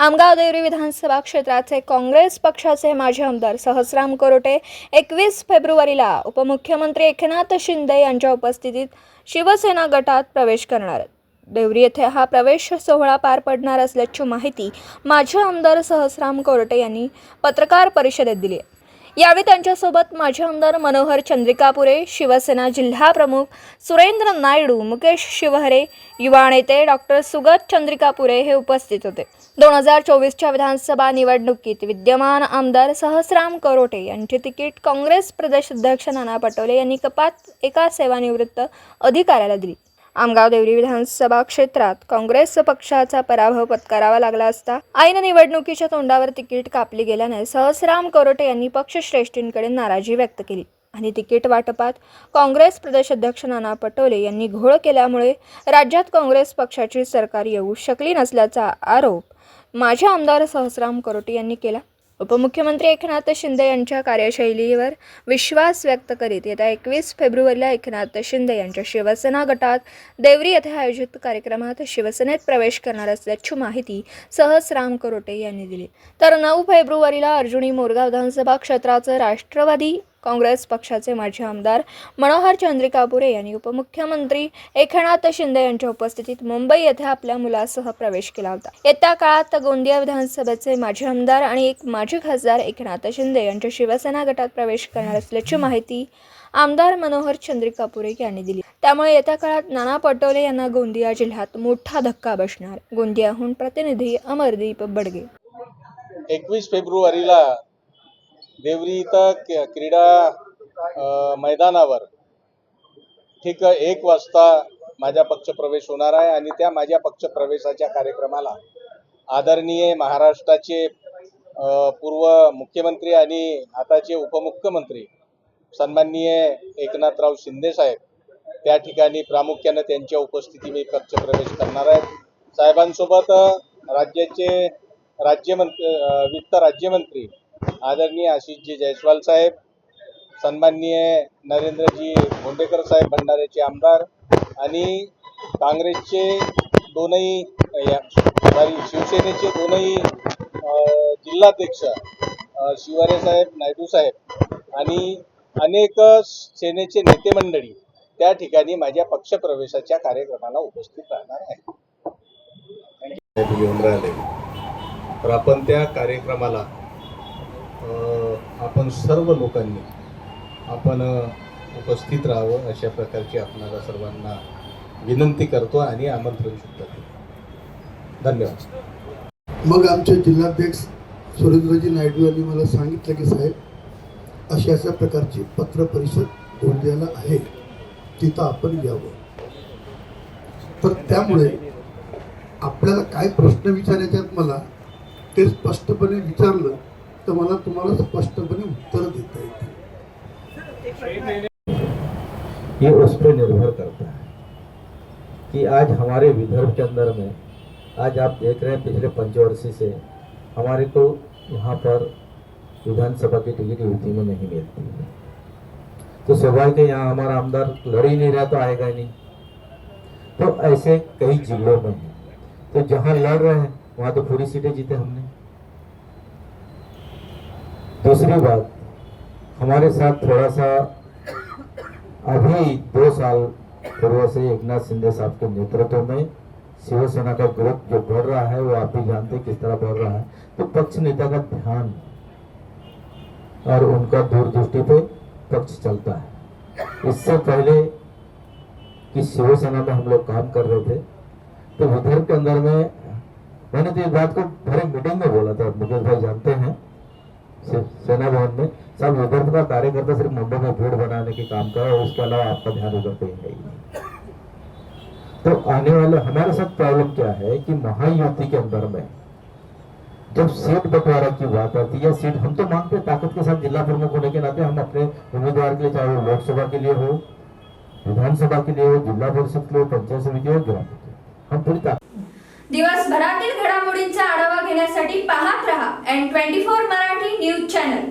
आमगाव देवरी विधानसभा क्षेत्राचे काँग्रेस पक्षाचे माजी आमदार सहस्राम करोटे 21 फेब्रुवारीला उपमुख्यमंत्री एकनाथ शिंदे यांच्या उपस्थितीत शिवसेना गटात प्रवेश करणार आहेत। देवरी येथे हा प्रवेश सोहळा पार पडणार असल्याची माहिती माजी आमदार सहस्राम करोटे यांनी पत्रकार परिषदेत दिली आहे। यावेळी त्यांच्यासोबत माजी आमदार मनोहर चंद्रिकापुरे, शिवसेना जिल्हा प्रमुख सुरेंद्र नायडू, मुकेश शिवहरे, युवा नेते डॉक्टर सुगत चंद्रिकापुरे हे उपस्थित होते। 2024च्या विधानसभा निवडणुकीत विद्यमान आमदार सहस्राम करोटे यांचे तिकीट काँग्रेस प्रदेश अध्यक्ष नाना पटोले यांनी कपात एका सेवानिवृत्त अधिकाऱ्याला दिली। आमगाव देवरी विधानसभा क्षेत्रात काँग्रेस पक्षाचा पराभव पत्करावा लागला असता ऐन निवडणुकीच्या तोंडावर तिकीट कापली गेल्याने सहस्राम करोटे यांनी पक्षश्रेष्ठींकडे नाराजी व्यक्त केली आणि तिकीट वाटपात काँग्रेस प्रदेश अध्यक्ष नाना पटोले यांनी घोळ केल्यामुळे राज्यात काँग्रेस पक्षाची सरकार येऊ शकली नसल्याचा आरोप माजी आमदार सहस्राम करोटे यांनी केला। उपमुख्यमंत्री एकनाथ शिंदे यांच्या कार्यशैलीवर विश्वास व्यक्त करीत येत्या 21 फेब्रुवारीला एकनाथ शिंदे यांच्या शिवसेना गटात देवरी येथे आयोजित कार्यक्रमात शिवसेनेत प्रवेश करणार असल्याची माहिती सहस्राम करोटे यांनी दिली। तर 9 फेब्रुवारीला अर्जुनी मोरगाव विधानसभा क्षेत्राचे राष्ट्रवादी काँग्रेस पक्षाचे माजी आमदार मनोहर चंद्रिकापुरे यांनी उपमुख्यमंत्री एकनाथ शिंदे यांच्या उपस्थितीत मुंबई येथे आपल्या मुलासह प्रवेश केला होता। येत्या काळात गोंदिया विधानसभेचे माजी आमदार आणि एक माजी खासदार एकनाथ शिंदे यांच्या शिवसेना गटात प्रवेश करणार असल्याची माहिती आमदार मनोहर चंद्रिकापुरे यांनी दिली। त्यामुळे येत्या काळात नाना पटोले यांना गोंदिया जिल्ह्यात मोठा धक्का बसणार। गोंदियाहून प्रतिनिधी अमरदीप बडगे। 21 फेब्रुवारीला देवरी इथं क्रीडा मैदानावर ठीक 1 वाजता माझा पक्षप्रवेश होणार आहे आणि त्या माझ्या पक्षप्रवेशाच्या कार्यक्रमाला आदरणीय महाराष्ट्राचे पूर्व मुख्यमंत्री आणि आताचे उपमुख्यमंत्री सन्माननीय एकनाथराव शिंदे साहेब त्या ठिकाणी प्रामुख्याने त्यांच्या उपस्थिती मी पक्षप्रवेश करणार आहे। साहेबांसोबत राज्याचे वित्त राज्यमंत्री आदरणीय आशिषजी जयस्वाल साहेब, सन्माननीय नरेंद्रजी भोंडेकर साहेब भंडाऱ्याचे आमदार आणि काँग्रेसचे शिवसेनेचे दोनही जिल्हाध्यक्ष शिवहरे साहेब, नायडू साहेब आणि अनेक सेनेचे नेते मंडळी त्या ठिकाणी माझ्या पक्षप्रवेशाच्या कार्यक्रमाला उपस्थित राहणार आहेत। तर आपण त्या कार्यक्रमाला आपण सर्व लोकांनी आपण उपस्थित राहावं अशा प्रकारची आपणाला सर्वांना विनंती करतो आणि आमंत्रण सुद्धा देतो। धन्यवाद। मग आमचे जिल्हाध्यक्ष सुरेंद्रजी नायडू यांनी मला सांगितलं की साहेब अशा प्रकारची पत्र परिषद गोंदियाला आहे, तिथं आपण यावं। तर त्यामुळे आपल्याला काय प्रश्न विचारायचे आहेत मला ते स्पष्टपणे विचारलं तो मला तुम्हाला स्पष्टपणे उत्तर देता येते। ये उस पर निर्भर करता है कि आज हमारे विदर्भ के अंदर में आज आप देख रहे हैं पिछले पंचवर्षीय से हमारे को यहाँ पर विधानसभा की टिकट यूपी में नहीं मिलती है। तो स्वाभाविक है यहाँ हमारा आमदार लड़ ही नहीं रहा तो आएगा ही नहीं। तो ऐसे कई जिलों में है, तो जहाँ लड़ रहे हैं वहाँ तो पूरी सीटें जीते हमने। दूसरी बात, हमारे साथ थोड़ा सा अभी 2 साल पूर्व से एकनाथ शिंदे साहब के नेतृत्व में शिवसेना का ग्रोथ जो बढ़ रहा है वो आप भी जानते किस तरह बढ़ रहा है। तो पक्ष नेता का ध्यान और उनका दूरदृष्टि पे पक्ष चलता है। इससे पहले कि शिवसेना में हम लोग काम कर रहे थे तो विदर्भ के अंदर में मैंने तो इस बात को भरे मीटिंग में बोला था, मुकेश भाई जानते हैं, सेना भवन में सब विदर्भ का कार्यकर्ता सिर्फ मुंबई में भीड़ बनाने के काम कर रहा है, उसके अलावा आपका ध्यान उधर पे है ही नहीं। तो आने वाले हमारे साथ प्रॉब्लम क्या है कि महायुति के अंदर में जब सीट बंटवारा की बात आती है, सीट हम तो मांगते ताकत के साथ जिला प्रमुख होने के नाते हम अपने उम्मीदवार के लिए, चाहे वो लोकसभा के लिए हो, विधानसभा के लिए हो, जिला परिषद के लिए, पंचायत समिति हो, ग्राम पंचायत, हम पूरी ताकत। दिवसभरातील घडामोडींचा आढावा घेण्यासाठी पाहत रहा N24 मराठी न्यूज चॅनल।